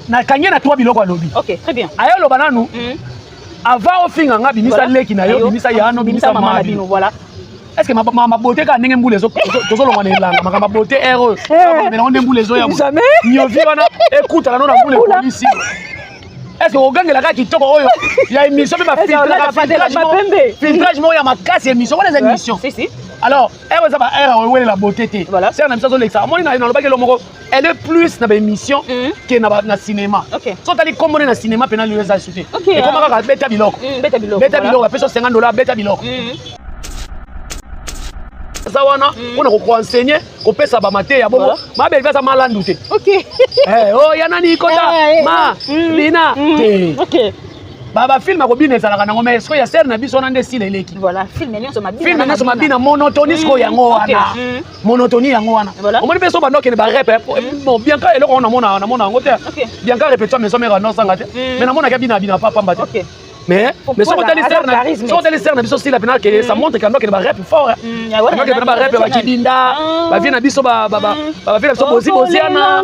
na kanye na 3 biloko alobi. OK, très bien. Ayo loba nanu. Avant au fin nga bimisa leki na yo, bimisa yano, bimisa mama bino, voilà. Est-ce que ma beauté ka ndenge mbule zo tozolo ngana elanga, ma beauté ero. Mais on ndembule zo ya. Jamais. Nyovi wana écoute la nona mbule polisi. Est-ce que oganga la ka kitoko oyo ya émission ba filtrage mo ya makasi émission wana za émission. Si si. Alors, elle va faire la beauté. Voilà. C'est un émission de l'extra. Moi, elle est plus dans l'émission que dans le cinéma. OK. Si tu as comme dans le cinéma, tu as les ajouter. OK. Et comment on va bêta biloko. Bêta biloko. Bêta biloko, après $50 bêta biloko. Ça wana, on a enseigné, on peut ça mater ya bobo. Ma belle va ça malandu te. OK. Eh oh, yana ni kota. Ma, Lina. OK. Baba film ko bine zalaka nango mais est-ce que ya ser na biso na ndesi leleki. Voilà, film nyonso mabina. Film nyonso mabina monotonie ko yango wana. Monotonie yango wana. Omoni peso ba ndoke ne ba rep bon bien ka eloko na mona ngo te. Bien ka répétition mais somera non sanga te. Mais na mona ka bina pas pamba te. OK. Mais so tali ser na biso si la penal que ça montre que ndoke ne ba rep fort. Ndoke ne ba rep ba kidinda, ba vient na biso ba vient na biso boziana.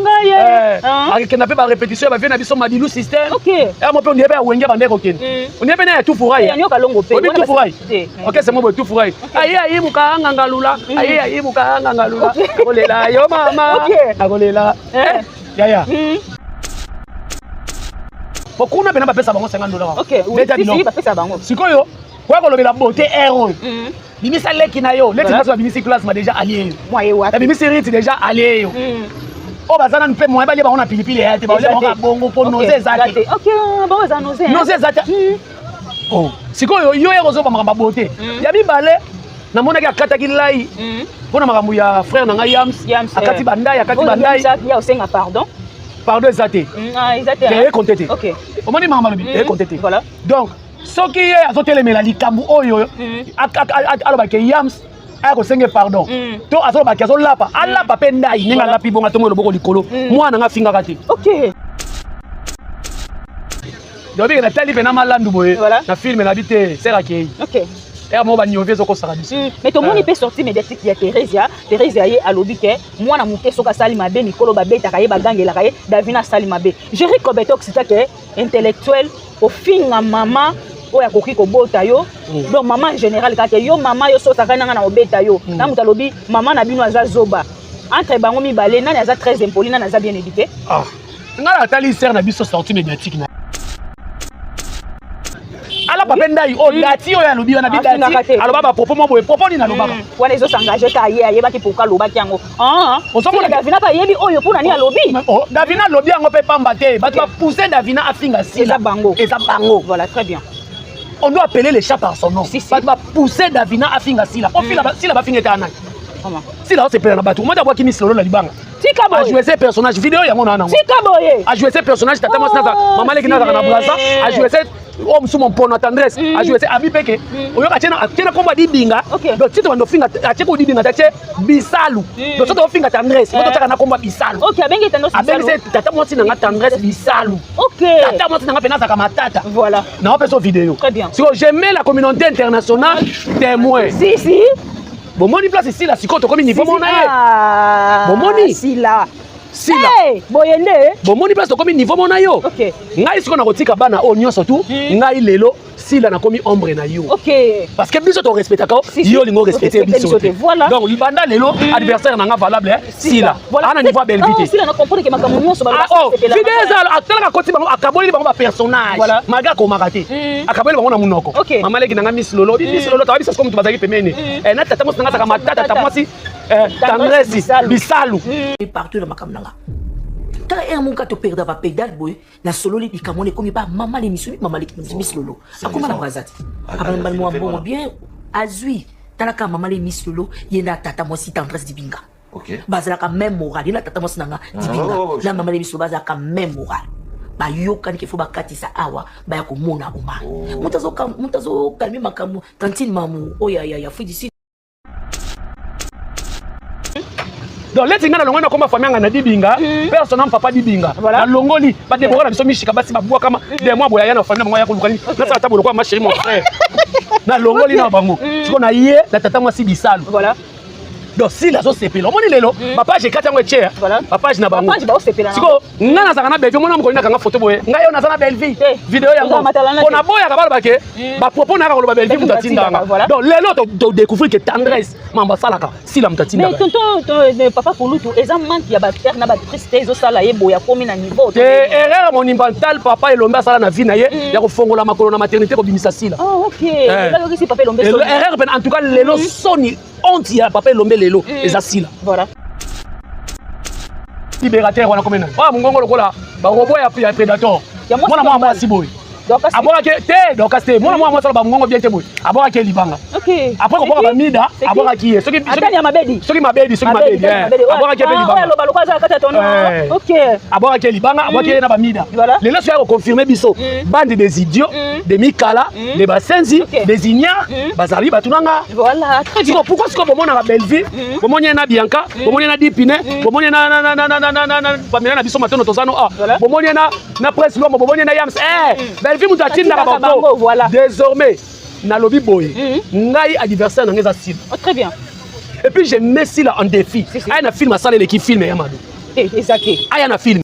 Avec na pe ba répétition ba vient na biso madilu système. OK. Et moi pe on est ba wenge ba ndeko ken. On est bien tout fouraille. Tout fouraille. OK, c'est moi tout fouraille. Ayi mukanga ngalula. Ayi mukanga ngalula. Akolela yo mama. Akolela. Ya. Pourquoi on a pas pesa bango $50? OK, oui, si ba pesa bango. Sikoyo, kwa kolobela beauté héros. Bimisa leki na yo, leki na so bimisi classe ma déjà allié. Moi wa. Bimisi rite déjà allié yo. Oh bazana npe mo ba liba on a pilipili ya te ba liba bongo po noze zate. OK, ba za noze. Noze zate. Oh, sikoyo yo héros ba makamba beauté. Ya bibale na mona ki akata ki lai. Pona makambu ya frère na nga Yams, akati bandai. Ya osenga pardon. Pardon zate. Exactement. Contesté. OK. Au moins maman lobi, contesté. Voilà. Donc, ce qui est azotelemela likambu oyo aloba ke Yams aya ko senge pardon. To azoba ke azolapa, alapa pe ndai ninga lapi bonga tongo loboko likolo. Mwana nga finga kati. OK. Donc na tali pe na malandu boye. Na film na bité seraki. OK. Mais ton monde peut sortir médiatique il y a Thérèse ye alobi ke moi na muke soka sali mabe Nicolo babeta kaye bagangela kaye Davina sali mabe Jerry Kobetok c'est que intellectuel au fin na maman oya koki ko bota yo donc maman en général ka yo maman yo sota kana na obeta yo na mutalobi maman na bino aza zoba entre bango mibale nani aza très impoli nani aza bien éduqué ngala tali ser na biso sortie médiatique na ala papendai o dati o ya lobi wana bidati aloba ba propos mo boye propos ni na loba wana ezo s'engager ka ye ba ki poka loba ki yango osomona Davina pa yebi oyo pona ni alobi Davina lobi yango pe pamba te ba tu pousser Davina afinga sila bango voilà très bien on doit appeler les chats par son nom ba tu pousser Davina afinga sila o fila sila ba finga tana comment sila o se pela na batu mo ta bwa kimi solo na libanga a joué ces personnages vidéo yango na nango a joué ces personnages tata moi na maman leki na na braza a joué ces homme sous mon pono tendresse a joué ces abi peke oyo ka tena komba di binga donc tito bando finga a teko di binga tache bisalu donc tito finga tendresse moto taka na komba bisalu OK abengi tendresse bisalu abengi tata moi na tendresse bisalu OK tata moi na pena saka matata voilà na on vidéo très bien si j'aimais la communauté internationale témoin si bon moni place ici là siko to comme niveau mona ye bon moni sila boyende bon moni place to comme niveau mona yo OK ngai siko na kotika bana o nyonso tu ngai lelo sila na komi ombre na yo OK parce que biso to respecta ka yo lingo respecter biso voilà donc libanda lelo adversaire na nga valable sila ana niveau belle vite sila na comprendre que makamu nyonso ba vidéo atala ka koti bango akaboli bango ba personnage maga ko makate akaboli bango na munoko mama leki na nga Miss Lolo tawa biso comme tu bazaki pemene na tata mo nga saka matata tata mo si tendresse bisalu partout dans ma caméra. Quand un mon gars te perd dans la pédale boy, la solo les pikamone comme pas maman les missions maman les Miss Lolo. A comment la razat? Avant moi bon bien azui. Talaka maman les Miss Lolo, yena tata moi si tendresse di binga. OK. Bazalaka même moral, yena tata moi nanga di binga. La maman les Miss Lolo bazalaka même moral. Ba yoka ni faut ba katisa awa ba ko mona uma. Mutazo kalmi makamu tantine mamu oya ya fui d'ici. Donc les tingana longona comme famille na dibinga personne papa dibinga na longoli ba débora na biso mishika basi babwa kama des mois boya na famille mo ya kulukani na sa tabolo kwa ma chérie mon frère na longoli na bango siko na ye na tata moi si bisalu voilà donc sila zo sepela omoni lelo ba page ekati yango eche ba page na bango siko nga nazaka na Belleville mona mokoni nakanga photo boye ngai yo naza na Belleville video yango pona boya ka baloba ke ba propos na ka koloba Belleville mutu atindanga donc lelo to découvrir que tendresse mamba salaka sila mutu atindanga mais tonton papa Kulutu eza manque ya ba père na ba tristesse ezo sala ye boya komi na niveau erreur monumentale papa elombe asala na vie na ye ya kofongola makolo na maternité kobimisa sila ok si papa elombe erreur en tout cas lelo soni honte ya papa elombe lelo eza sila voilà libérateur wana komena mongongo lokola ba robot ya prédateur mwana mwa mwasi boy aboka ke te donc c'était mwana mwa mwasi ba mongongo bien te boy aboka ke libanga ok après ko boka ba mida aboka ki soki mabedi aboka ke libanga lo baloko za kata tono ok aboka ke libanga aboka ke na ba mida lelo so ya ko confirmer biso bande des idiots des mikala des basenzi des ignares bazali batunanga voilà très bien pourquoi ce que bomona na Belleville bomona na Bianca bomona na Dipine bomona na Pamela na biso matono tozano bomona na presse lombo bomona na Yams Belleville mutu atindaka bango désormais na lobby boy ngai adversaire nanga eza sila très bien et puis je mets sila en défi aya na film asala l'équipe film ya mado ezaki aya na film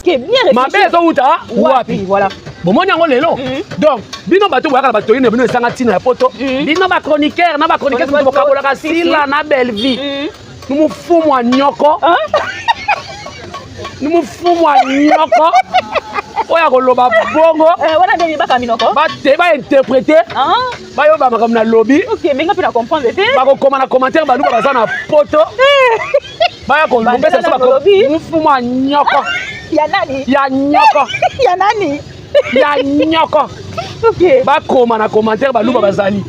bien mabe ezouta wapi voilà bomoni yango lelo donc bino bato boyaka na bato yene bino esanga ntina ya poto bino ba chroniqueur mutu bokabolaka sila na Belleville numufumu wa nyoko oya koloba bongo wana nde baka minoko bate ba interpréter bayoba makambo na lobby ok mais nga pe na comprendre te bakokoma na commentaire baluka baza na poto baya kolobesa so bakobi mufumu wa nyoko ya nani ya nyoko ok bakoma na commentaire baluba bazali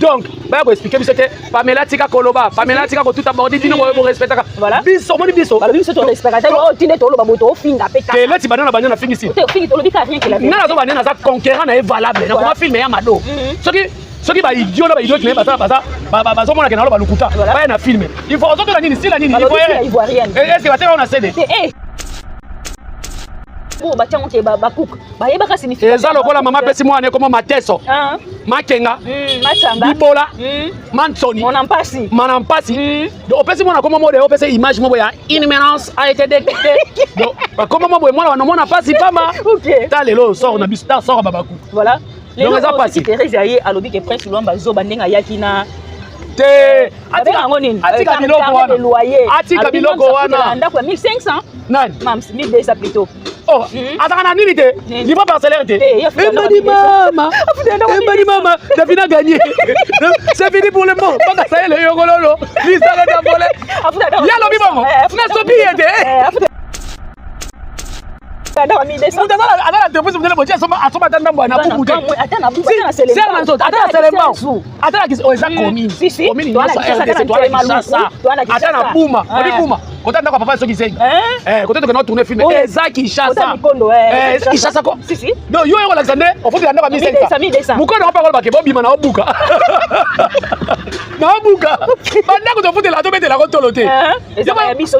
donc baya ko expliquer biso te Pamela tika koloba Pamela tika ko tout aborder dino ko respectaka biso moni biso biso to respectaka o tinde to loba boto finga peka ke leti banana banya na fingi si te fingi to lobi ka rien que la vie na zo banana za conquérant na valable na ko filmer ya mado soki ba idiot na ba idiot ne bazo mona ke na lo balukuta ba na filmer il faut ozoto na nini sila nini ivoirienne est-ce que ba tena on a cédé batiango ke bakuka bayebaka signifie eza lokola mama pesi mwana ekoma mateso makenga bibola mansoni manampasi opesi mwana koma mode opesi image mobo ya imminence a été détectée donc koma mobo mwana wanamona pasi pamba ta lelo sort na biso ta sort babaku voilà donc eza pasi Thérèse aye alobi ke prince Luamba zoba ndenga yaki na te atika biloko wana ndako ya 1500 nani mams 1200 plutôt oh ataka na nini te niveau parcellaire te embadi mama Davina gagné c'est fini pour le moment baka ça le yogololo lisala ta volé ya lobi bongo na sobi yete atala depusi mutele boje asoma tanda mbwa na buku te atala kisi eza commune nyonso RDC toala Kinshasa ata na buma odi buma kota ndako papa soki zengi kota tokena tourner film eza Kinshasa Kinshasa ko donc yo eko lakisa nde ofutela ndako 1500 mukono opa koloba ke bobima na obuka na obuka bandako tofutela tobetela ko tolo te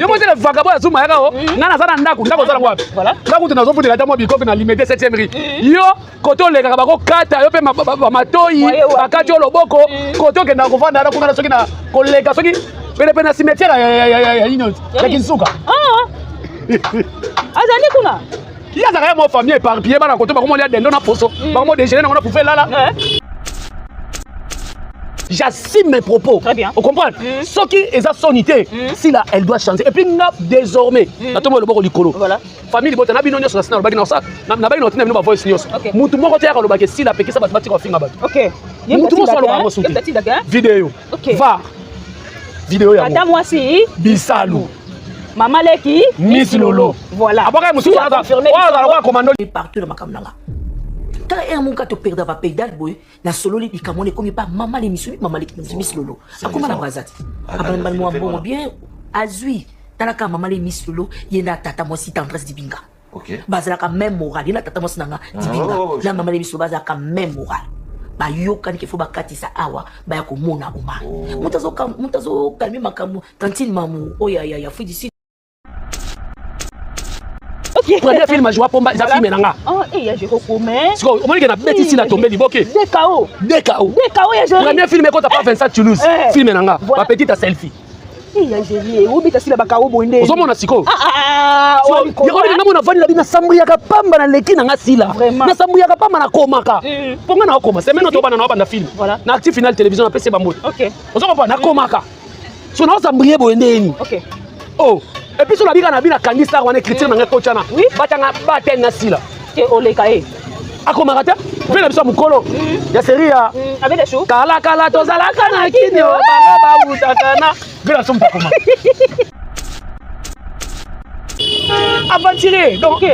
yo motele vagabo ya zuma yaka o nga naza na ndako ozala ngo wapi ndako nazofutela ata mwa bikope na limité 7e rue yo koto olekaka bakokata yo mpe bamatoyi bakati yo loboko koto okendaka kovanda ana kuna soki na koleka soki pene na cimetière ya inoti ya Kinsuka azali kuna yazaka ya mo famille éparpillé bana koto bakomolia dendo na poso bakomo déjeuner nango na poufe lala j'assume mes propos. Très bien. On comprend? Ce qui est sa sonité, si là, elle doit changer. Et puis, désormais, voilà. Famille, bon, na binonyo sur la bagina ça. Na bagina on tient voice news. Mutu moko tia ka lobake si la peke ça va battre finga bat. OK. Mutu mo solo bango souti. Vidéo. Va. Vidéo ya. Ata moi si Bisalou. Mama Leki Miss Lolo. Voilà. Après mutu ça confirmer. On commando partout dans ma kamnanga. Quand un mon to perdre va pédale boy na solo li kamone comme pas maman les Miss Lolo. Akoma na brazati. Abamba moi bon bien azui. Talaka maman les Miss Lolo yena tata moi si tendresse dibinga. OK. Bazala ka même moral yena tata moi sinanga dibinga. La maman les Miss Lolo bazala ka même moral. Ba yoka niki fo ba katisa awa ba ya ko mona oma. Mutazo kalmi makamu tantine mamu oya ya fudi si. OK, premier film a joué pomba za film nanga oh et ya Jérôme Comé siko omoni ke na beti si la tombé liboke DKO ya Jérôme premier film ko ta pas Vincent Toulouse film nanga ba petite selfie ya Jérôme obi ta sila bakao bonde ozomona siko yoko na mona vani la bina sambu ya kapamba na leki nanga sila na sambu ya kapamba na komaka ponga na koma semaine to bana na bana film na active final télévision na PC bambo OK ozomona na komaka so na sambu bonde OK oh et puis sur la biga na bina kangisa wana critique nanga kochana batanga batenga sila ke oleka akomaka te mpe na biso mokolo ya série ya kalakala tozalaka na kini banga bawutakana mpe na biso motakoma aventuré donc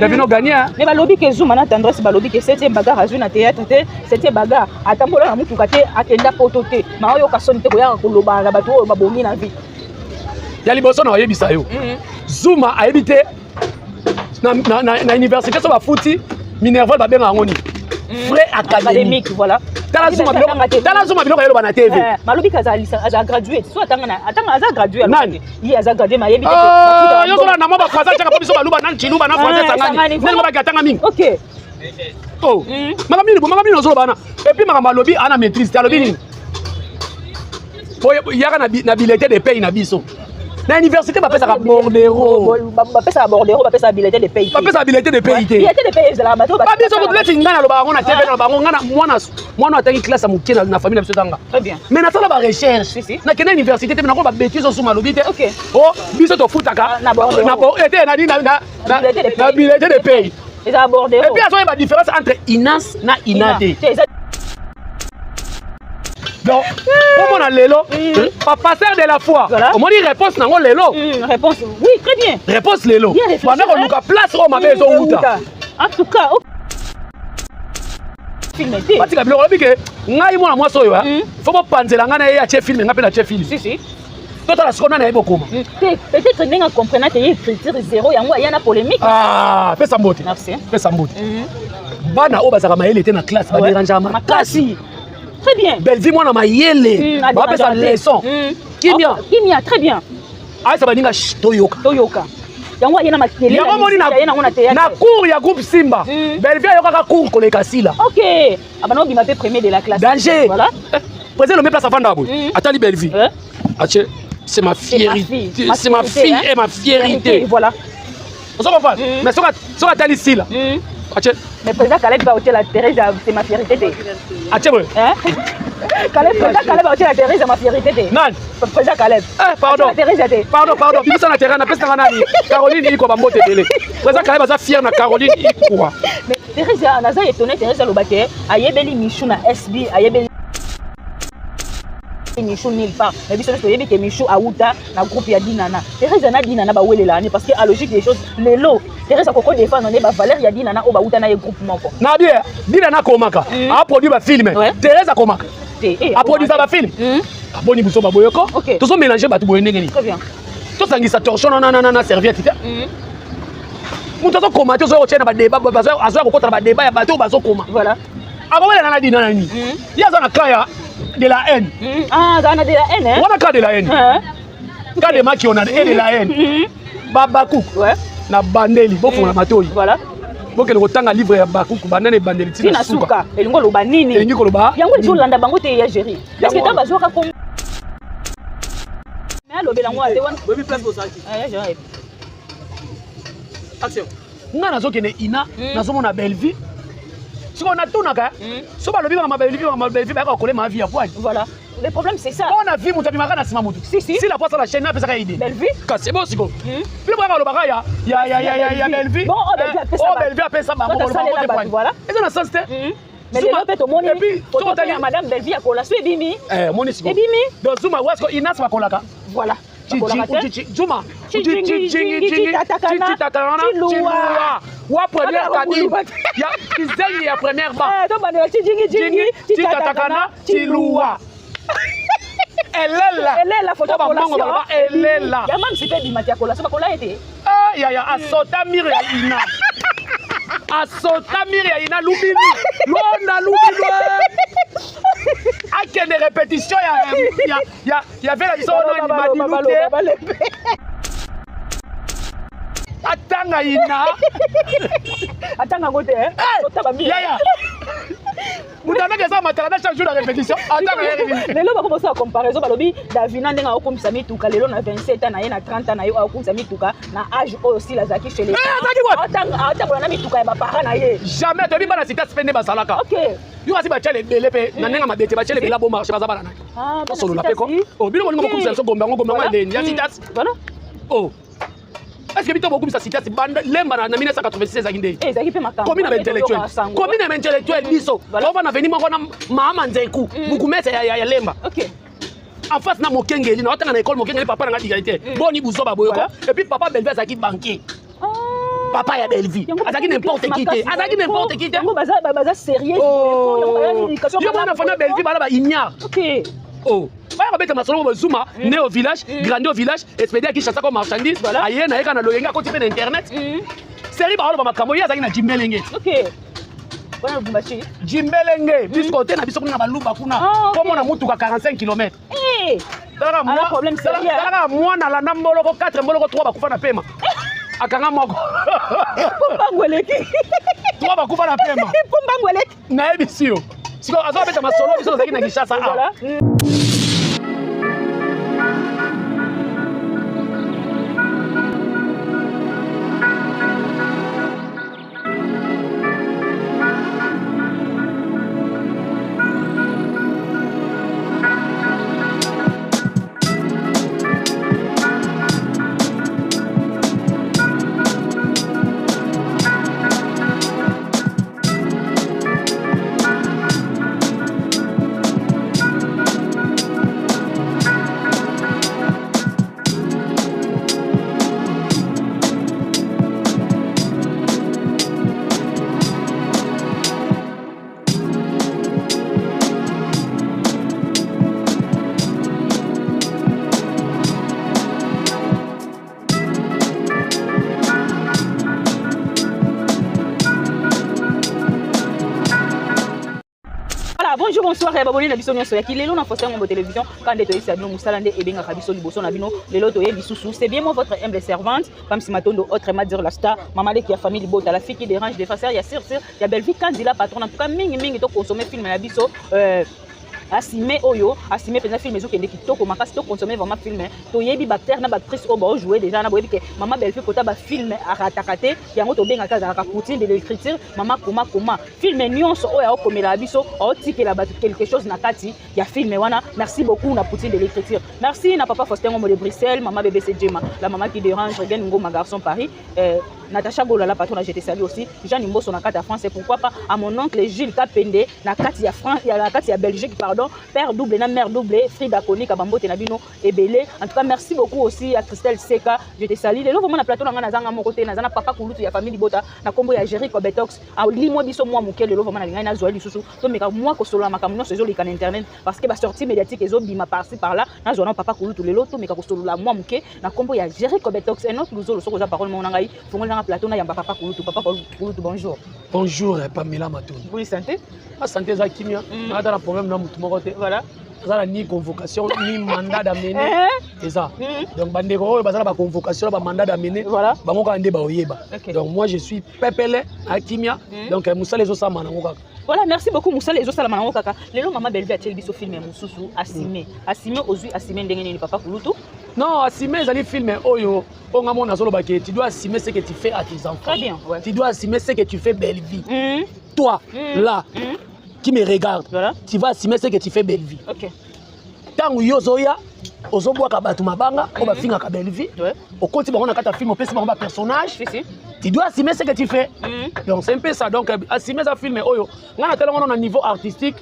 Davino gagné mais balobi ke Zouma na tendresse balobi ke 7e bagarre azwi na théâtre te 7e bagarre atambola na mutuka te akenda poto te ma oyo kasoni te koyaka koloba na bato oyo babongi na vie ya liboso na oyebisa yo Zouma ayebi te na université so bafuti Minerval babenga yango ni frais académique voilà tala Zouma biloko yeloba na TV malobi ka aza graduate so atanga aza graduate nani ye aza graduate ma yebi te yo zola na mwa français chaka biso baluba nan chiluba na français sangani nani ba gatanga mingi OK oh makamini ozolo bana et puis makamalobi ana maîtrise talobi nini yaka na billet de paye na biso na université bapesaka bordero bapesaka billet de paye bapesaka billet de paye te billet de paye ezalaka bato babiso leti nga na loba yango na TV na bango nga na mwana atangi classe ya moke na famille na biso tanga mais nasala ba recherche nakende université te me nakolo babétise osuma alobi te o biso tofutaka na billet de paye ezala bordero et puis azoyeba différence entre inas na ina te donc comment on a lelo pasteur de la foi on dit réponse nango lelo réponse oui très bien réponse lelo pendant qu'on luka place au mabe zo uta en tout cas film était batika biloko lobi ke ngai mwana mwasi oyo faut bopanzela ngai na ye atie film nga mpe na tie film si totala sikona na ye bokoma peut-être ndenge comprendre te ye écriture zéro yango aya na polémique pesa mbote pesa mbote bana oyo bazaka mayele te na classe baderangeaka makasi très bien Belle-Vie mwana mayele bapesa leçon kimia très bien aisa baninga toyoka yango ayena matele yango moni na cours ya groupe Simba Belle-Vie ayokaka cours koleka sila OK abana obima pe premier de la classe danger voilà président le met place avant d'abord atali Belle-Vie ache c'est ma fierté c'est ma fille et ma fierté voilà on s'en va mais soka atali sila mais président Caleb va ôter la Thérèse c'est ma fierté Caleb va ôter la Thérèse ma fierté nani président Caleb pardon bimisa na terrain na pesa nga nani Caroline iko ba mbote belé président Caleb aza fier na Caroline iko mais Thérèse naza étonné Thérèse alobate ayebeli Michou na SB ayebeli Michou nulle part mais biso to yebi ke Michou auta na groupe ya Dinana Thérèse na Dinana ba welela ni parce que à logique des choses lelo Thérèse akoko défendre ne ba valeur ya Dinana o ba uta na ye groupe moko na bien Dinana komaka a produit ba film Thérèse akomaka a produit ba film a boni buso ba boyoko to so mélanger ba to boye ndenge ni très bien to sangisa torchon na serviette te muto so koma to so o tena ba débat bazo azo ko kota ba débat ya bato bazo koma voilà aba wala na Dinana ni ya za na kaya de la haine Ghana de la haine hein on a cas de la haine cas de maki on a de la haine babaku na bandeli bofunga matoi voilà bokele kotanga livre ya bakuku banane bandeli tina suka elingo loba nini elingi koloba yango lizo landa bango te ya gérer parce que ta bazoka comme mais alobela ngo ate wana bobi place bosaki ya gérer action nga nazokende ina nazomona Belle-Vie si on a tout naka so ba lobi ma Belle-Vie ba ko kolema vie ya poids voilà le problème c'est ça on a vu mutu bimaka na sima mutu si la poisse la chaîne na pesa ka idée Belle-Vie ka c'est bon siko puis ba lo baka ya Belle-Vie bon Belle-Vie a pesa ba mo voilà et ça sens te mais le fait au monde et puis photo de madame Belle-Vie a kola so ebimi moni siko ebimi donc Zouma wasko inas ba kolaka voilà Zouma wa première kadi ya kizeli ya première ba to bana jingi tatakana tilua elela photo collation elela ya mam sipe bimati ya collation bakola ete ya asota mire ya ina asota mire ya ina lubini londa lubino akende répétition ya vela biso no ni madinute atanga ina atanga ngote otaba mi yaya mutana kesa matala chaque jour de répétition atanga yaya lelo bakomosa ya comparaison balobi Davina ndenga okomisa mituka lelo na 27 ans na ye na 30 ans na ye okomisa mituka na âge oyo aussi lazaki chez les atanga na mituka ya bapara na ye jamais tobi bana sita spende basalaka OK yo asi bachele bele pe na nenga mabete bachele bela bo marché bazaba na solo la peko oh bino ngo komisa so gomba ndeni ya sita voilà oh est-ce que bito beaucoup ça cité bande lemba na 1996 akinde ezaki pe makamba commune intellectuel biso on va na venir moko na mama nzeku bukumesa ya lemba OK en face na mokengeli na otanga na école mokengeli papa na digalité boni buzoba boyoko et puis papa Belvi azaki banquier papa ya Belvi azaki n'importe qui yango baza sérieux yo mwana fana Belvi bala ba ignare OK oh ba beta masolo bazuma né au village grandi au village expédié qui chasse comme marchandise aye na yeka na loyenga ko tipe na internet série ba ba makambo ya azaki na jimbelenge OK bona bumbachi jimbelenge bisko te na biso kuna baluba kuna comme na mutuka 45 km ala problème sérieux ala mwana la namboloko 4 mboloko 3 bakufa na pema akanga moko pombangweleki 3 bakufa na pema pombangweleki na ebisio siko azo beta masolo biso zaki na Kinshasa voilà Bonjour, bonsoir, et bienvenue à Biso Nyonso. Yaki lelo na foster mon télévision quand de toyisa bino musala nde ebenga kabiso liboso na bino lelo toye bisusu. C'est bien moi votre humble servante, Pam Simatondo autrement dire la star, maman qui a famille Bota, la fille qui dérange des fasseurs, il y a Sir, il y a Belvi Kandila patron en tout cas mingi to consommer film na biso Asime oyo, asime pena film ezo kende kitoko makasi to consommer vraiment film to yebi bactère na actrice o ba jouer déjà na boyebi ke maman Belvi kota ba film aratakate yango to benga kaza ka poutine de l'écriture maman koma film nyonso oyo o komela biso o tikela ba quelque chose na kati ya film wana. Merci beaucoup na poutine de l'écriture. Merci na papa Faustin Ngomo de Bruxelles, maman BBC Djema, la maman qui dérange Regan Ngoma garçon Paris, Natacha Gola la patronne j'étais salué aussi, Jean Nimboso na kati ya France et pourquoi pas à mon oncle Gilles Kapende na kati ya France, il y a la kati ya Belgique pardon, père double na mère double, Frida Koni Kabambote na bino ebele. En tout cas merci beaucoup aussi à Christelle Seka, je te salue. Lelo vraiment na plateau na zanga mon côté na zana papa kulutu ya famille Bota na kombo ya Jerry Kobetox a limo biso moi muke lelo vraiment na ngai na zoali susu to meka moi ko solo makamno so zo lika na internet parce que ba sortie médiatique ezo bima par-ci par-là na zona papa kulutu lelo to meka ko solo la moi muke na kombo ya Jerry Kobetox et notre luzo soko za parole mon ngai fongo na plateau na yamba papa kulutu bonjour. Bonjour Pamela Matouni. Bonne santé. La santé za kimia na da problème na mutu moko te. Voilà. Ça ni convocation ni mandat d'amener c'est ça. Donc bandeko oyo bazala ba convocation ba mandat d'amener voilà. Bango ka nde ba oyeba. Donc moi je suis Pepele à Kimia donc Moussa les osama na ngokaka. Voilà, merci beaucoup Moussa les osama na ngokaka. Lelo maman Belvi a tel biso film mususu Asime. Asime ozui Asime ndenge ni papa kulutu. Non, assumer les films oyo on a mon azolo baké tu dois assumer ce que tu fais à tes enfants. Très bien, ouais. Tu dois assumer ce que tu fais belle vie. Toi là qui me regarde, voilà. Tu vas assumer ce que tu fais belle vie. OK. Tango yozoya ozobwaka batu mabanga o ba finga ka belle vie. Au côté ba on a kata film au pesi ba personnage. Tu dois assumer ce que tu fais. Donc c'est un peu ça donc assumer ça film oyo. Ngana tellement on a niveau artistique.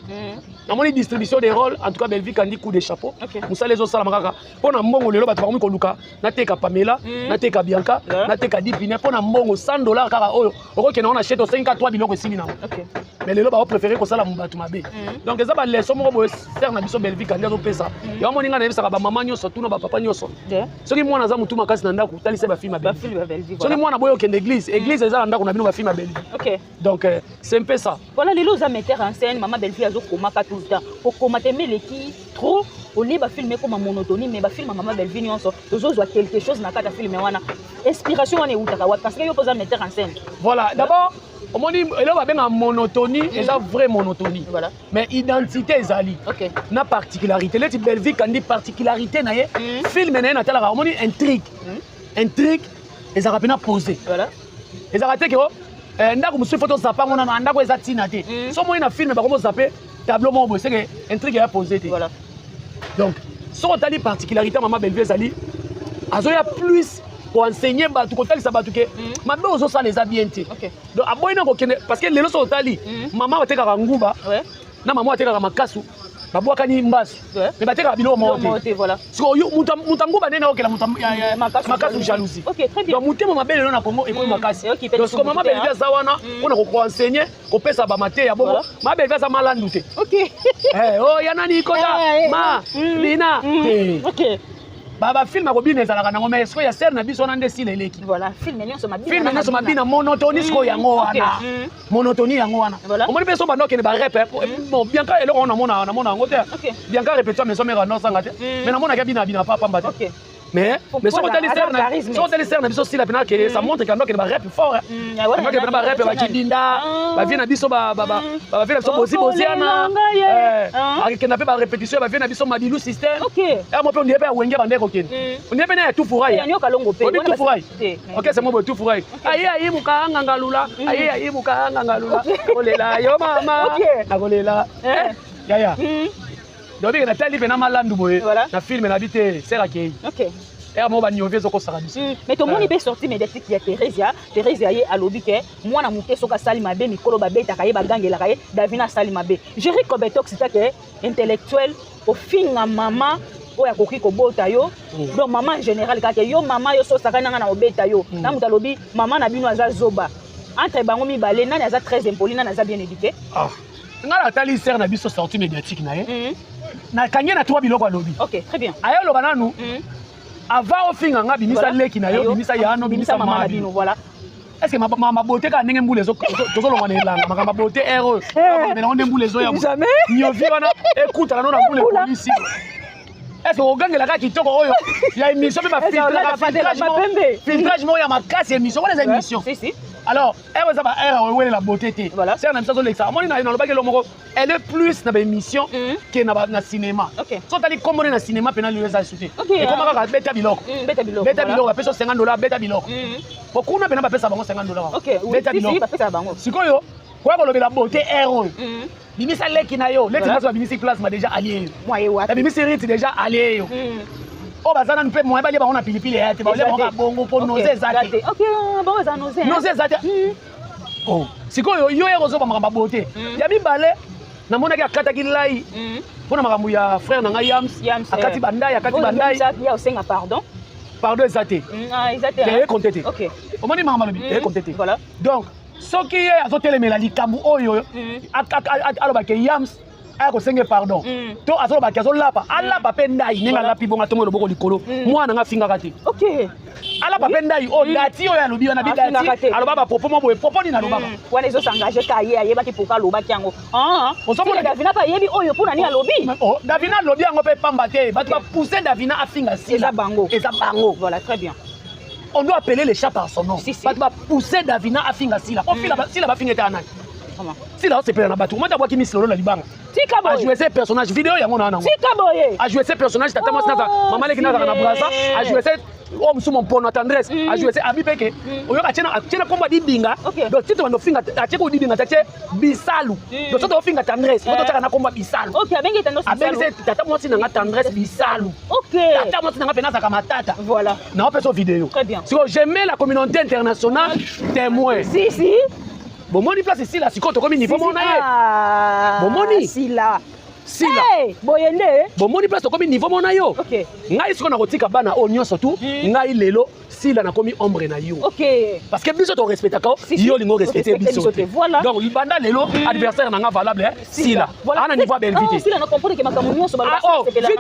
Na moni distribution des rôles en tout cas Belvi kandi coup de chapeau. Moussa les osala makaka. Pona mbongo lelo batu ba ko luka na teka Pamela, na teka Bianca, na teka Dipine pona mbongo $100 kaka oyo. Oko kena on achète 5 à 3 biloko simi na. Mais lelo ba préférer ko sala mbatu mabe. Donc eza ba leçon moko bo faire na biso Belvi kandi zo pesa. Ya moni ngana yebisa ba maman nyoso tuna ba papa nyoso. Soki mwana za mutu makasi na ndako talise ba film ba Belvi. Soki mwana boyo kende église eza na ndako na bino ba film Belvi. OK. Donc c'est un peu ça. Voilà lelo za metteur en scène maman Belvi azo komaka tout le temps. Pour commater les qui trop au lieu filmer comme monotonie mais film maman Belvini on sort toujours quelque chose na kata film wana inspiration on est où parce que yo pose un metteur en scène. Voilà, d'abord au moins il va bien en monotonie et ça vraie monotonie. Voilà. Mais identité ezali. OK. Na particularité, les Belvini quand dit particularité na ye film na tala au moins intrigue. Intrigue et ça rapena poser. Voilà. Et ça raté que ndako musu photo zapa ngona na ndako eza tina te. So moi na film ba comme zapper tableau mon c'est que intrigue ya poser te. Voilà. Donc so tali particularité maman Belvini ezali azoya plus pour enseigner batu ko talisa batu ke mabe ozo ça les bien te. OK. Donc aboyina ko kende parce que lelo so tali maman bateka ngumba na maman bateka makasu babwaka ni mbasu mais bateka bilo monte voilà. So yo mutanguba nena okela makasu jalousie. OK, très bien. Donc mutema mabe lelo na Congo et makasi. Donc comme maman Belvini za wana on ko enseigner ko pesa ba mate ya bongo mabe Belvini za malandu te. OK. Oh yana ni kota ma bina. OK. Baba film a robine ezalaka nango mais est-ce ya ser na biso na ndesi leleki. Voilà, film nyonso mabina. Film nyonso mabina monotonie ko yango wana. Monotonie yango wana. On moni peso bando ke ne ba rep. Bon bien ka eloko na mona yango te. Bien ka répétition mais so mera no sanga te. Mais na mona ka bina papa mbate. OK. Mais so tali ser na biso sila pena ke ça montre que ne ba rep fort. On que ba rep ba kidinda, ba vient na biso ba vient na biso boziana. Avec na pe ba répétition ba vient na biso mabilou système. OK. Et moi on dit pas wenge bande ko ken. On dit pas tout fouraille. Tout fouraille. OK, c'est moi tout fouraille. Ayi mukaanga ngalula. Ayi mukaanga ngalula. Olela yo mama. Akolela. Yaya. Donc il y a tali pena malandu boye na film na bité sera kei. OK. Et moi ba niové zoko sara biso. Mais to moni be sorti médiatique ya Thérèse ye alobi ke mwana muke soka sali mabe mikolo ba beta kaye ba gangela kaye Davina sali mabe. Jerry Kobetok c'est que intellectuel au finga mama oya koki ko bota yo. Donc maman en général ka ke yo mama yo so saka nanga na obeta yo. Na mutalobi maman na bino aza zoba. Entre bango mi balé nani aza très impoli nani aza bien éduqué. Ah. Ngala tali ser na biso sorti médiatique na ye. Na kanye na 3 biloko alobi. OK, très bien. Ayo loba nanu. Avant au fin nga bimisa leki na yo bimisa yano bimisa mama bino voilà. Est-ce que ma beauté ka ndenge mbule zo zo lo ngwana elanga ma beauté ero mais on mbule zo ya jamais nyovi wana écoute la non mbule polisi. Est-ce que ogangela ka kitoko oyo ya émission ba filtrage mo ya makasi émission wala za émission. Si. Alors, elle va avoir la beauté. Voilà. C'est un émission de l'examen. Elle est plus dans l'émission que dans le cinéma. Ok. Si tu as dit comment dans le cinéma, tu as dit que tu as comment tu as dit bêta bilok. Bêta bilok. Bêta bilok. Tu as payé $50. Bêta bilok. Beaucoup n'a pas payé $50. Ok. Bêta bilok. Si tu as la beauté héros. Bimisa leki na yo. Leki na so bimisi place ma déjà allié. Moi et wa. Bimisi rite déjà allié. Oh bazana npe mo ebali ba ona pilipili ya te ba ole mo ka bongo po noze zate. OK, ba za noze. Noze zate. Oh, sikoyo yo erozo ba makamba bote. Ya mibale na mona ki akata ki lai. Pona makambu ya frère na nga Yams akati bandai ya osenga pardon. Pardon zate. Ah, zate. Ya contete. OK. Omoni makamba lobi, ya contete. Voilà. Donc, soki ye azotelemela likambu oyo aloba ke Yams ako senge pardon to azo ba kazo lapa ala ba pendai nenga lapi bonga tomo loboko likolo mwana nga finga kati. OK. Ala ba pendai o dati o ya lobi wana bidati aloba ba popo mo boye popo ni na loba wana ezo s'engager ka ye ayeba ki poka loba kyango osomo Davina pa yebi oyo pona ni alobi Davina lobi yango pe pamba te ba pousser Davina afinga sila eza bango voilà très bien. On doit appeler les chats par son nom. Ba pousser Davina afinga sila o sila ba finga ta nani. Comment? Sila o se pela na batu mata bwa ki mislolo la libanga. A joué ces personnages vidéo yango na nango. A joué ces personnages tata moi nasa maman leki nasa na brasa a joué ces homme sous mon pono tendresse a joué ces abi peke oyo achena komba di binga donc tito no finga acheko di binga tache bisalu donc tito finga tendresse moto taka na komba bisalu. OK abengi tendresse bisalu abengi tata moi na tendresse bisalu. OK tata moi na penasa kama tata voilà na on fait cette vidéo. Très bien. Si j'aimais la communauté internationale témoin. Si Bomoni place ici là sikoto comme niveau mona ye. Bomoni sila. Hey, boyende. Bomoni place comme niveau mona yo. OK. Ngai siko na kotika bana o nyonso tu, ngai lelo sila na komi ombre na yo. OK. Parce que biso to respecta ka, yo lingo respecter biso. Voilà. Donc banda lelo adversaire na nga valable sila. Ana niveau Belvini. Sila na comprendre que makambo nyonso ba. Oh, fidèle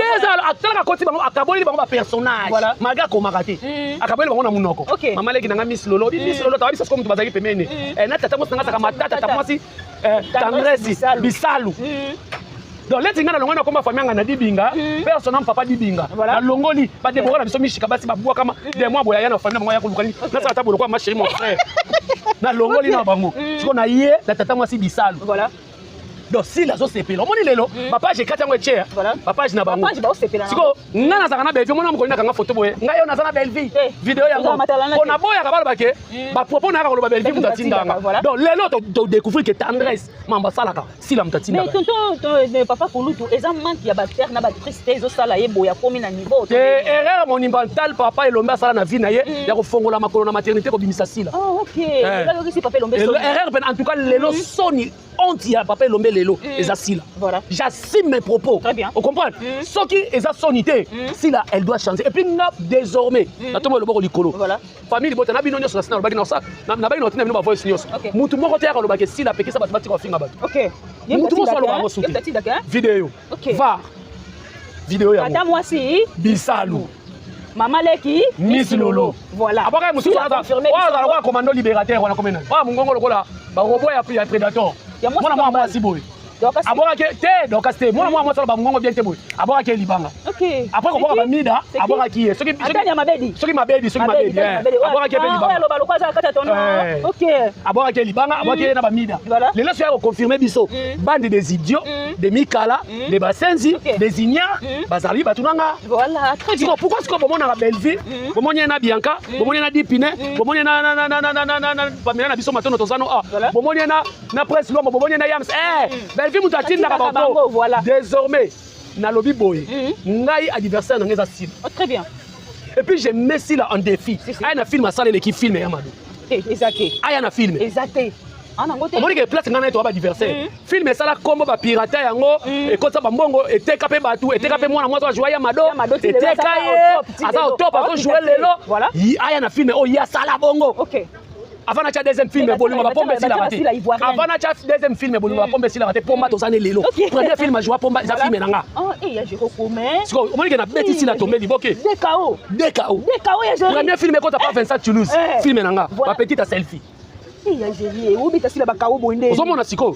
atala koti bango akaboli bango ba personnage. Maga ko makati. Akaboli bango na munoko. Mama leki na nga Miss Lolo, Miss Lolo tabi sa comme tu bazaki pemene. Na tata mo sanga saka matata tata mo si tendresse bisalu. donc leti nga na longo na komba famille nga na dibinga personnellement papa dibinga na longoli ba débora na biso mishika basi ba bwa kama des mois boya na famille moi ya kulukani na sa table kwa ma chérie mon frère na longoli na bango siko na ye na tata moi si bisalu voilà donc si la sauce épile omoni lelo papa j'ai kati yango cher papa j'ai na bango siko nga na zaka na belle vie mona mokoli na kanga photo boye nga yo na zana belle vie vidéo yango on a boya ka bala ke ba propos na ka lo belle vie mutatinda nga donc lelo to découvrir que tendresse mamba salaka si la mutatinda mais tonton papa Kulutu eza manque ya ba terre na ba tristesse osala ye boya komi na niveau te erreur monumentale papa elomba sala na vie na ye ya ko fongola makolo na maternité ko bimisa sila oh OK là yo si papa elomba erreur en tout cas lelo soni honte ya papa elombe lelo eza sila voilà j'assume mes propos très bien on comprend ce qui eza sonité sila elle doit changer et puis nga désormais na tomo loboko likolo voilà famille bota na bino nyonso na sina lobaki na ça na baki na tina bino ba voice nyonso mutu moko te ya lobaki sila pekisa bato batika finga bato OK mutu moko loba ngo suki vidéo va vidéo ya madame Mwasi bisalu Maman Leki Miss Lolo voilà après mutu ça wa commando libérateur wana komena wa mungongo lokola ba robot ya prédateur mwana mwa si boy aboka ke te doka ste mwana sala ba mungongo bien te boy aboka ke libanga OK après ko boka ba mida aboka ki ye soki mabedi aboka ke pe libanga lo baloko za kata tono OK aboka ke libanga aboka ke na ba mida les laisse ko confirmer biso bande des idiots des mikala des basenzi des ignares bazali batunanga voilà très bien pourquoi ce que bomona na belle vie bomona na Bianca bomona na Dipine bomona na Pamela na biso matono tozano bomona na presse l'homme bomona na Yams belle vie mutatinda ka bango désormais na lobby boy ngai adversaire na ngeza sil très bien et puis je mets Sila en défi aya na film asala l'équipe film ya mado exacté aya na film exacté omoni ke place ngana to ba adversaire film esala kombo ba pirate yango ekotsa ba mbongo eteka pe batu eteka pe mwana mwazo joya mado eteka ye asa au top azo jouer lelo aya na film o ya sala bongo OK avant na cha deuxième film bolingo ba pombe sila raté avant na cha deuxième film bolingo ba pombe sila raté pomba tozane lelo premier film a joué pomba za film nanga et ya Jérôme Comé siko omoni ke na beti sila tombe liboke DKO ya Jérôme premier film ekota pa Vincent Toulouse film nanga ba petite selfie ya Jérôme ubita sila bakao boinde ozomona siko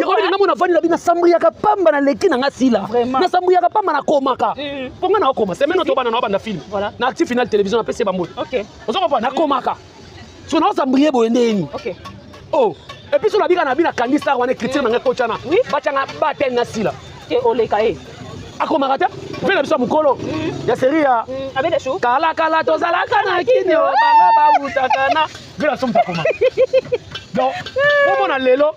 yoko nga mona vani la bina sambu ya kapamba na leki na nga sila na sambu ya kapamba na komaka ponga na okoma semaine to bana na banda film na active final télévision na PC bambo OK ozoko na komaka so na sambuye boendeni OK oh et puis so na bika na bina candidat wana critique na nga kochana bachanga baten na sila te oleka akomaka te mpe na biso mokolo ya série ya kala tozalaka na kinio banga bautaka na mpe na biso mutakoma donc omona lelo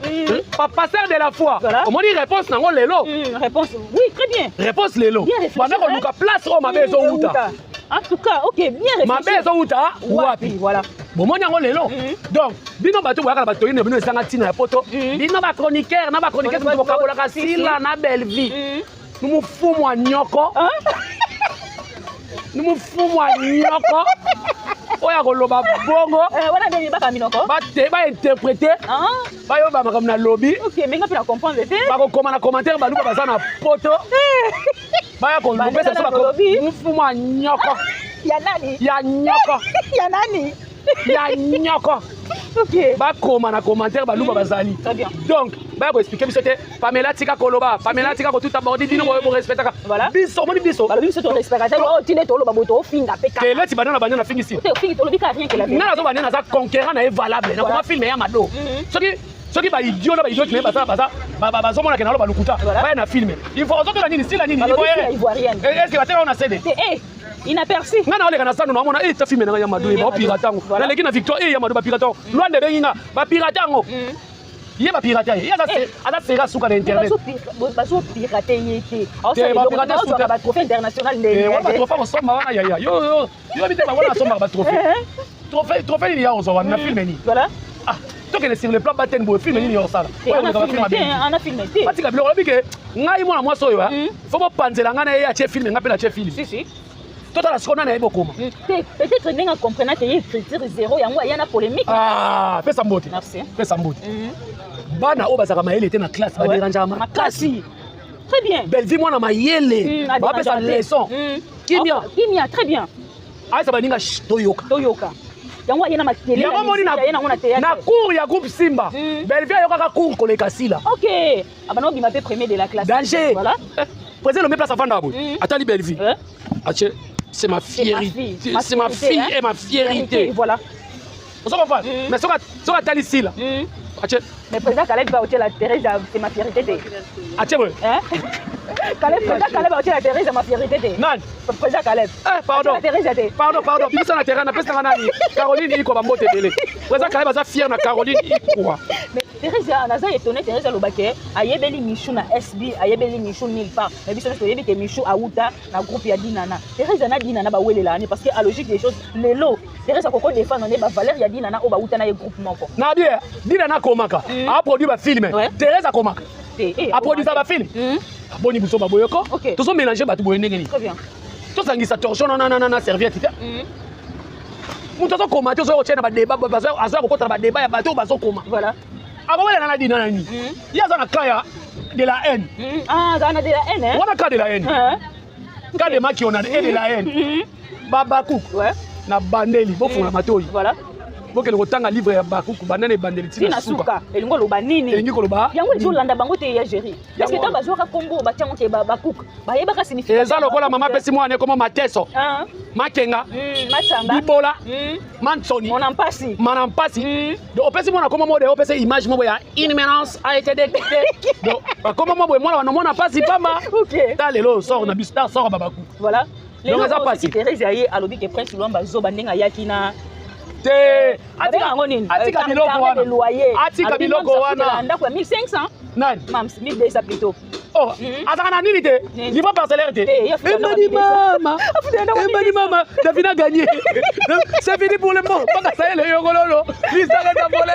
pasteur de la foi omoni réponse nango lelo réponse oui très bien réponse lelo banda koluka place oyo mabe ezowuta en tout cas OK bien réfléchi mabe ezowuta wapi voilà bomoni yango lelo donc bino bato boyaka na bato yino bino esanga ntina ya poto bino bachroniqueur na bachroniqueur moto bokabolaka sila na belle vie numufumu wa nyoko numufumu wa nyoko oya koloba bongo wana nde baka minoko ba interpréter bayo ba makamna lobby OK mais nga pina comprendre te ba ko koma na commentaire ba luka baza na poto baya ko lobesa so ba ko numufumu wa nyoko ya nani ya nyoko ya nani ya nyoko OK bakoma na commentaire baluba bazali donc baya ko expliquer biso te Pamela tika koloba Pamela tika ko tout aborder dino bo respectaka biso moni biso balo biso to respectaka o tile to loba boto finga peka tele ti banana banyana fingi si te fingi to lobika rien que la na zo banana za conquérant na valable na comment filmer ya mado soki ba idiot na ba idiot ne baza mona ke na lo balukuta ba na filmer il faut ozoka nini sila nini ivoirienne est-ce que ba tela on a cédé inaperçu nga na ole kana sanu na mona ta filmer na ya mado ba piratango na leki na victoire ya mado ba piratango loinde benginga ba piratango ye ba pirate ye ada sera suka na internet bazo pirate yete ba trophée international ba trophée somba wana ya yo bite ba wana somba ba trophée ni ya ozo na film ni voilà donc il est sur le plan batten bo film ni yo sala on a filmé te patika bilo bike ngai mwana mwaso oyo faut bo panzela ngana ye ache film ngape na ache film si tota la seconde na yebo koma peut-être ninga comprendre que écriture zéro yango ya na polémique pesa mbote merci pesa mbote bana o bazaka mayele était na classe ba déranger makasi très bien belle vie mwana mayele ba pesa leçon kimia très bien aisa baninga toyoka yango ayena matele yango moni na cour ya groupe Simba Bellevue ayokaka cour koleka sila ok abana obima pe premier de la classe danger voilà président le met place avant d'abord attends Bellevue c'est ma fierté c'est ma fille et ma fierté voilà on s'en comprend mais soka tali sila mais président Caleb va hôtel la Thérèse c'est ma fierté hein Caleb va hôtel la Thérèse ma fierté non président Caleb pardon biso na terrain na pesa nani Caroline iko ba mbote belé président Caleb aza fier na Caroline iko mais Thérèse anaza étonné Thérèse Lobake ayebeli Michou na SB ayebeli Michou nulle part mais biso to yebi que Michou auta na groupe ya Dinana Thérèse na Dinana ba welela ani parce que à logique des choses lelo Thérèse akoko défendre ne ba valeur ya Dinana o ba uta na ye groupe moko na bien Dinana komaka a produit ba film Thérèse akomaka a produit ça ba film boni buso baboyoko to so mélanger batu boye ndenge ni très bien to sangisa torchon na serviette muto to koma to so chena ba débat bazo azo ko ba débat ya bato bazo koma voilà aba wala na Dinana ni ya za na kaya de la haine Zana de la haine hein wana cas de la haine cas de maki on a de la haine Babakou na bandeli bofunga matoi voilà bokele kotanga livre ya Bakuku banane bandeli tina suka elingo loba nini elingi koloba yango ezo landa bango te ya gérer parce que tant bazoka kombo batiango te Bakuku bayebaka signification eza lokola mama pesi mwana komo mateso makenga matsamba bibola mansoni manampasi do opesi mwana komo mode opesi image mobo ya imminence a été détectée do komo mobo mwana wana mwana pasi pamba OK ta lelo sort na bistar sort Babaku voilà les gens ça passe Thérèse aye alobi que prince Luamba zoba ndenga yakina te atika biloko wana ndako ya 1500 nani mams 1200 plutôt oh azaka na nini te niveau parcellaire te Ebani mama Davina gagné c'est fini pour le monde pas ça le yongololo lisaka ta volé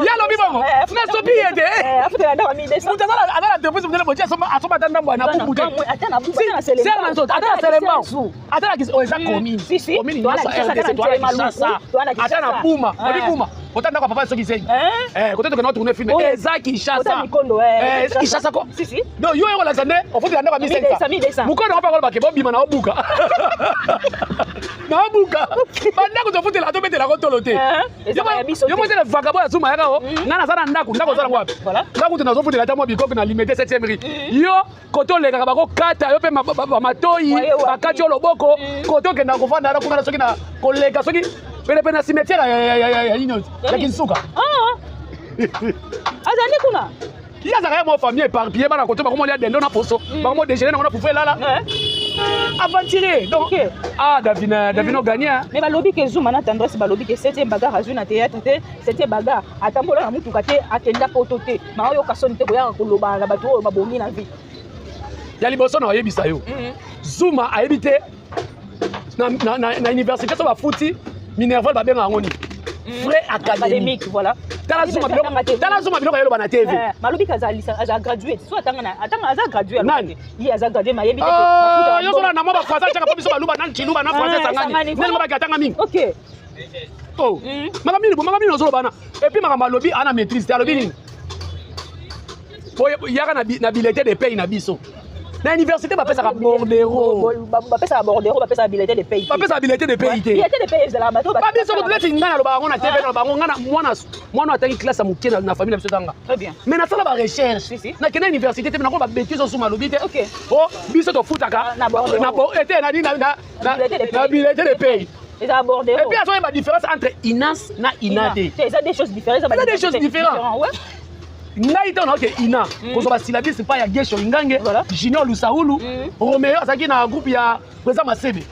yalo bibongo na sopi yete afuta ndako 1200 mutazala adala depuis mutele botia asoma tanda mbwa na bubu te atana bubu na célébrant atana kisi o eza commune commune atana buma odi buma otanda kwa papa soki sengi kote to na tourner film eza Kinshasa Kinshasa ko donc yo eko la zande au fond ndako 1500 mukono ko pa ko ba bima na obuka na obuka banda ko to futela to betela ko tolote yo mo tele vagabond azuma yaka o ngana sana ndako zala ngwapi ndako tena zo futela ta mo bikoko na limité 7e rue yo koto leka ba ko kata yo pe matoyi bakati loboko koto kenda ko fanda na kuna soki na koleka soki pele na cimetière ya inoti ya Kinsuka azani kuna il y a ça mo famille éparpillée bana koto ba ko mo lia dendo na poso ba ko mo déjeuner na pouvoir là aventurer donc Davina gagné mais balobi ke Zuma na tendresse balobi ke 7e bagarre azui na théâtre te 7e bagarre atambola na mutuka te akenda poto te ma oyo kasoni te koyaka koloba na bato oyo babongi na vie ya liboso na oyebisa yo Zuma ayebite na université so ba futi Minerval ba benga ngoni vrai académique voilà tala Zuma biloko yelo bana TV malobi kazali aza graduate so atanga aza graduate nani yi aza graduate ma yebi te yo so na mo ba français chaka biso baluba nan chiluba na français sangani nani ba katanga mingi OK oh makamini ozolo bana et puis makamalobi ana maîtrise te alobi nini yaka na billetté de paye na biso na université bapesaka bordereau bapesaka billetté de paye billetté de paye te billetté de paye ezala bato babiso koteleti ngana loba yango na TV na bango ngana mwana atangi classe ya moke na famille biso tanga très bien mais nasala ba recherche nakende université te na ko ba bêtise osuma lobi te oh biso tofutaka na billetté de paye ezala bordereau et puis azoyeba ba différence entre INAS na INA te eza des choses différentes ngai te onaoke ina kozwa basilabisi mpa ya gesho ingange junior lusaulu romeo azalaki na groupe ya président masebe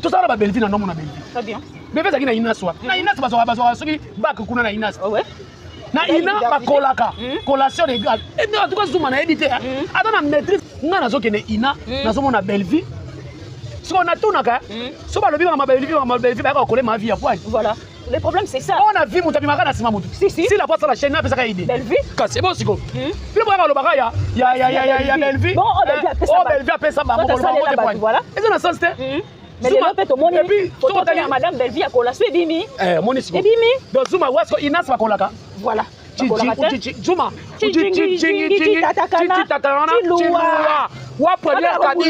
tosala ba Bellevue na ndombo na Bellevue bebe azalaki na inas wa na inas bazwaka soki bak kuna na inas na ina bakolaka collation de grade en tout cas Zuma nayebi te ata na maîtrise ngai nazokende ina nazomona Bellevue soko natunaka so balobi banga Bellevue bayaka kolema vie ya poigne le problème c'est ça on a vu mutu abimaka na nsima mutu si la poste la chaîne apesaka idée Bellevue kasi ebo siko bino boyaka olobaka ya Bellevue Bellevue apesa bango koloba te poigne eza na sens te mais lelo mpe tomoni foto ya madame Bellevue ya kola so ebimi moni siko ebimi donc Zuma wasko inas bakolaka voilà Zuma Chiluwa wa première kadi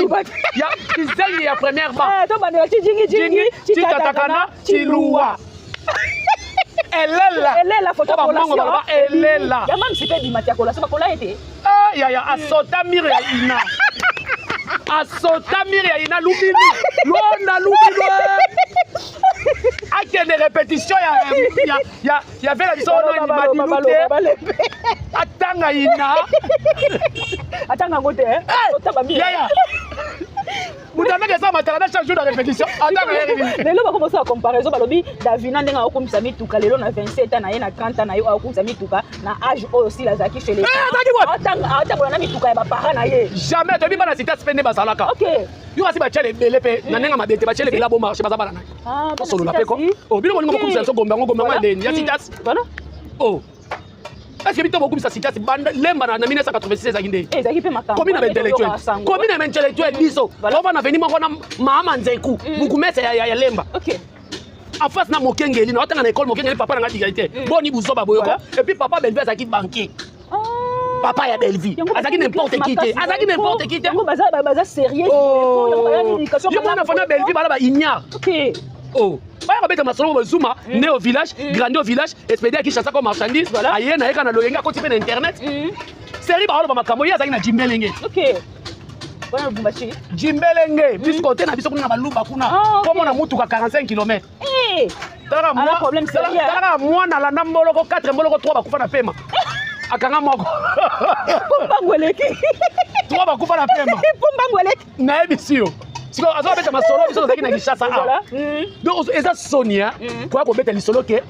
ya kizeli ya première ba to bana Chiluwa elela photo collation elela ya mam sipe bimati ya collation bakola ete ya asota mire ya ina asota mire ya ina lubinu lona lubinu akende répétition ya vela biso ono madilute atanga ina atanga ngote otaba mire yaya Moutana que ça matala chaque jour de répétition. Lelo ba commencer à comparaison balobi Davina ndenga okumisa mituka lelo na 27 ans na ye na 30 ans na yo okumisa mituka na âge aussi la zaki chez les atanga na mituka ya ba parents na ye. Jamais de bana cité spende basalaka. OK. Yo asi ba chele belepe na ndenga mabete ba chele bela bo marché bazaba na. Ah, solo la peko. Oh bino ngo kumisa so gomba ndeni ya citas. Voilà. Oh. Est-ce que bito bokum sa citas banda lemba na 1986 zakinde. Zaki pe makamba. Combien d'intellectuels? Combien d'intellectuels biso? On va na venir mo na mama nzeku. Bukumesa ya lemba. OK. En face na mokengeli na otanga na école mokengeli papa na égalité. Boni buzoba boyoko. Et puis papa Belvi azaki banquier. Papa ya Belvi. Azaki n'importe qui. Azaki n'importe qui. Yango baza sérieux. Yo mona fana Belvi bala ba ignare. OK. Oh. Baya babeta masolo Zuma né au village, grandi au village, expédié qui chasse comme marchandise. Aye na eka na loyenga ko tipe na internet. Série ba ba makambo ya azaki na Jimbelenge. OK. Bona Bumbachi. Jimbelenge, bis côté na biso kuna baluba kuna. Comme on a mutuka 45 km. Eh. Tala moi problème sérieux. Tala moi na landa moloko 4 moloko 3 bakufa na pema. Akanga moko. Kumba ngweleki. 3 bakufa na pema. Kumba ngweleki. Na ebisio. Siko azo beta masolo biso zaki na Kinshasa. Donc eza Sonia pour ko beta lisolo ke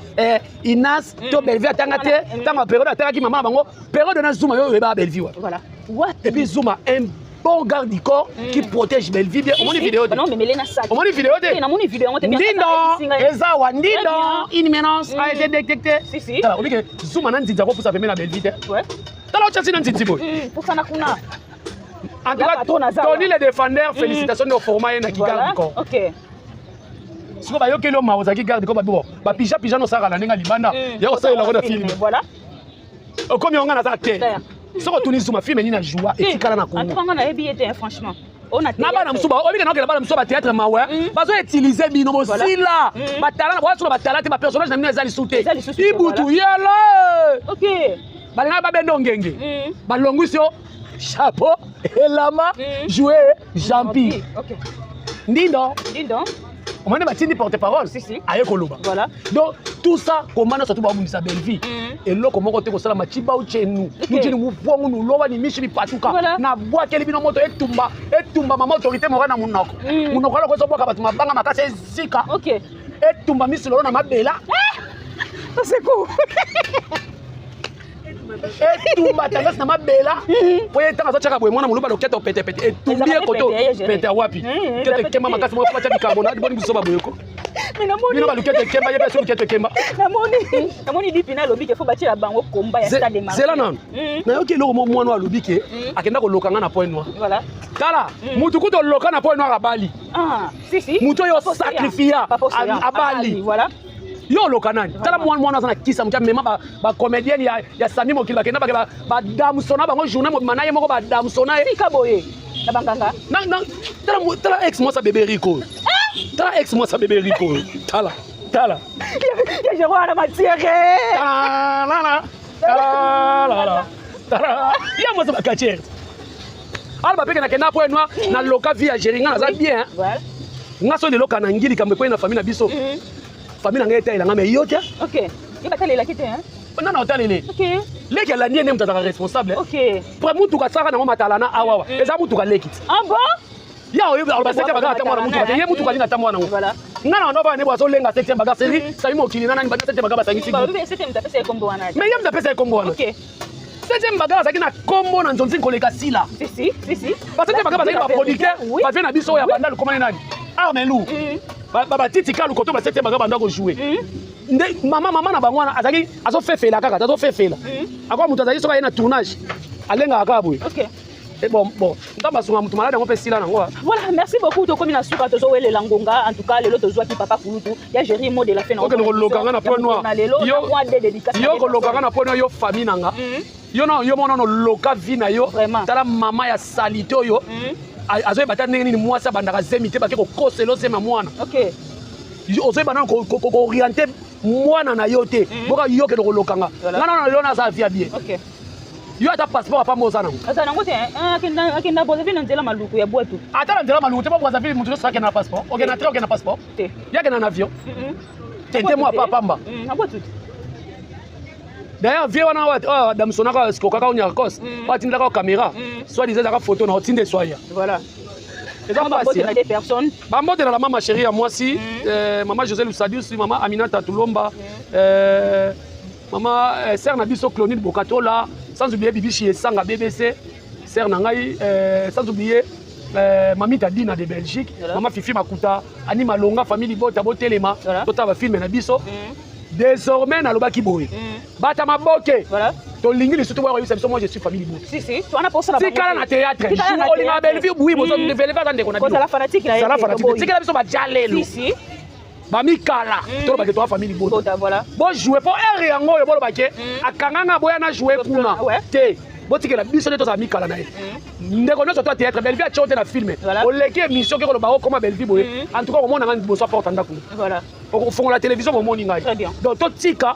Inas to Belvi atanga te tanga période atanga ki mama bango période na Zuma yo ba Belvi wa. Voilà. What? Et puis Zuma un bon garde du corps qui protège Belvi bien. On monte vidéo. Non mais Melena ça. On monte vidéo de. Na moni vidéo on te bien. Ndindo eza wa ndindo une menace a été détectée. Si si. Tala on dit que Zuma na nzinza ko pour ça faire na Belvi te. Ouais. Tala o chasi na nzinzi boy. Pour ça na kuna. En tout cas, Tony les défendeurs, félicitations au format et na kigarde corps. OK. Si vous voyez que l'homme a osé garder comme bah pija pija no sara la nenga libanda. Ya osa la roda film. Voilà. Comme on a ça terre. Si on tourne sur ma film ni na joie et tikala na Congo. En tout cas, on a bien franchement. On a na bana msuba obi kana okela bana msuba théâtre mawe bazo utiliser bino mosila batala ba sur batala te ba personnage na mino ezali souté ibutu yala. OK. Balinga ba bendo ngenge. Balongusio chapeau et lama jouer Jampi. OK. Ndindo. On m'a dit porte-parole. Si si. Aye koloba. Voilà. Donc tout ça comment surtout ba mundisa Belvi. Et là comment côté ko sala machiba ou chenu. Nous jeni mu bongo nous loba ni mishi patuka. Na boa keli bino moto etumba mama autorité morana munoko. Munoko la ko so boka batuma banga makase zika. OK. Etumba misilo na mabela. C'est cool. Etumba tangasi na mabela po yetanga zo chaka boye mwana muluba loketo pete etumbi ekoto pete wapi kete kema makasi mo pacha bicarbonate boni biso baboyeko mais namoni bino balukete kemba yebe so lukete kemba namoni dipina lobi ke fo bati la bango komba ya stade marché zela non na yoki lo mo mwana wa lobi ke akenda ko lokanga na point noir voilà tala mutu kuto loka na point noir abali si si mutu yo sacrifier abali voilà yo lokanani tala mwana sana kisa mcha mema ba comédienne ya Sami Mokili bakenda ba damsona bango journée mo manaye moko ba damsona tika boye na banganga tala ex moi sa bébé Rico tala ex moi sa bébé Rico tala ya je vois la matière ya moi sa bakatière alba peke na kenda point noir na loka via Geringa za bien voilà ngaso de loka na ngili kambe ko na famille na biso famille na ngeta ilanga mais yotia OK il va taller la quitter hein non talele OK leki la niene mtata responsable OK pour mutu ka saka na matala na awawa eza mutu ka leki bon ya oyo ba sete baga tamwa na mutu ka ye mutu ka ninga tamwa na voilà ngana ndo ba ne bwa so lenga sete baga seri Sami Mokili nana ba sete baga basangisi ba sete mtapesa kombo wana mais yam tapesa kombo wana OK sete baga saki na kombo na nzonzi koleka sila si ba sete baga basaki ba producteur ba vient na biso ya banda le comment nani Armelou ba titi kalu koto ba sete baga banda ko jouer mama na bango wana azaki azo fefela kaka azo fefela akwa mutu azaki soka ye na tournage alenga akaboye OK et bon ndamba sunga mutu malade ngo pesila nango voilà merci beaucoup to komi na suka to zo wele langonga en tout cas lelo to zo ki papa kulutu ya gérer mot de la fin na OK ko lokanga na point noir yo ko lokanga na point noir yo famille nanga yo mona no loka vie na yo tala mama ya salito yo azo bata ndenge nini mwasa bandaka zemite bake ko koselo sema mwana OK ozo bana ko orienter mwana na yo te boka yo ke lokanga ngana na lona za via bien OK yo ata passeport apa moza nango ata nango te akenda boza vile nzela maluku ya boatu ata na nzela maluku te bo boza vile mutu so na passeport OK na train OK na passeport te ya ke na avion te moi pas pamba na boatu d'ailleurs vie wana wa damsona ka skokaka onya kos batinda ka caméra soit disait ka photo na otinde soya voilà eza pas des personnes bambote na la mama chérie à moi si maman José Lusadius maman Aminata Tulomba maman sœur na biso Clonide Bokatola sans oublier Bibichi Esanga BBC sœur na ngai sans oublier Mamita Dina de Belgique maman Fifi Makuta Ani Malonga famille Bota Botelema tota ba film na biso désormais na lobaki boye bata maboke voilà to lingi surtout moi je suis famille Bota si tu en as pour ça c'est quand na théâtre on l'a belle vie oui bozo de faire pas ndeko na biso la fanatique là ça la fanatique c'est que la biso ba jalelo si bamikala to ba ke to famille Bota voilà bon jouer pour un yango yo bolo ba ke akanganga boya na jouer kuna te botikela biso nde tozala mikala na ye ndeko nyonso to théâtre belle vie atio te na filme oleki émission ke koloba okoma belle vie boye en tout cas omona nga liboso aporta ndako ofongola la télévision bomoni ngai donc totika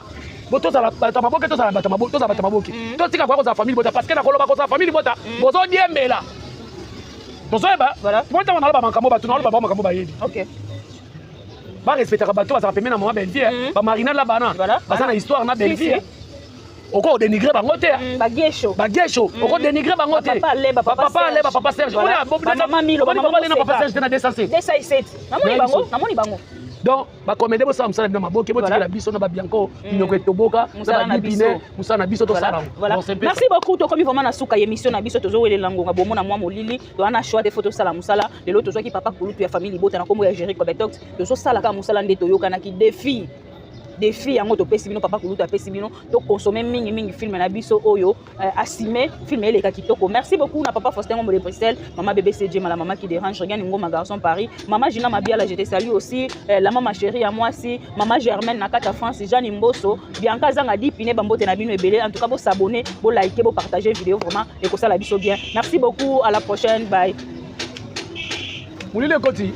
tozala bato maboke tozala bato maboke totika kwa kozala famille Bota parce que nakoloba kozala famille Bota bozodiembela tozoyeba motango naloba makambo bato naloba bao makambo bayebi barespectaka bato bazala pembe na mama belle vie bamarina la bana baza na histoire na belle vie oko dénigrer bango te bagesho oko dénigrer bango te papa Serge maman Milo papa Serge na 207 namoni bango donc bakomede bosala mosala bino maboke botikela biso na babianco inoko etoboka na badipine mosala na biso tosala merci beaucoup tokomi vraiment na suka émission na biso tozowelela ngonga bomona mwa molili towana choix de photo tosala mosala lelo tozwaki papa kulutu ya famille Bota na kombo ya Jerry Kobetox tozosalaka mosala nde toyokanaki défi yango topesi bino papa kulutu apesi bino to consommer mingi film na biso oyo assumé film eleka kitoko merci beaucoup na papa Faustin Ngombo de Bruxelles maman bébé CJ la maman qui dérange regarde Ngoma garçon Paris maman Gina Mabiala je te salue aussi la maman chérie à moi si maman Germaine na kata France Jeanne Mbosso Bianca Zanga Dipine bambote na bino ebele en tout cas bo s'abonner bo liker bo partager vidéo vraiment et que ça la biso bien merci beaucoup à la prochaine bye Moulile Koti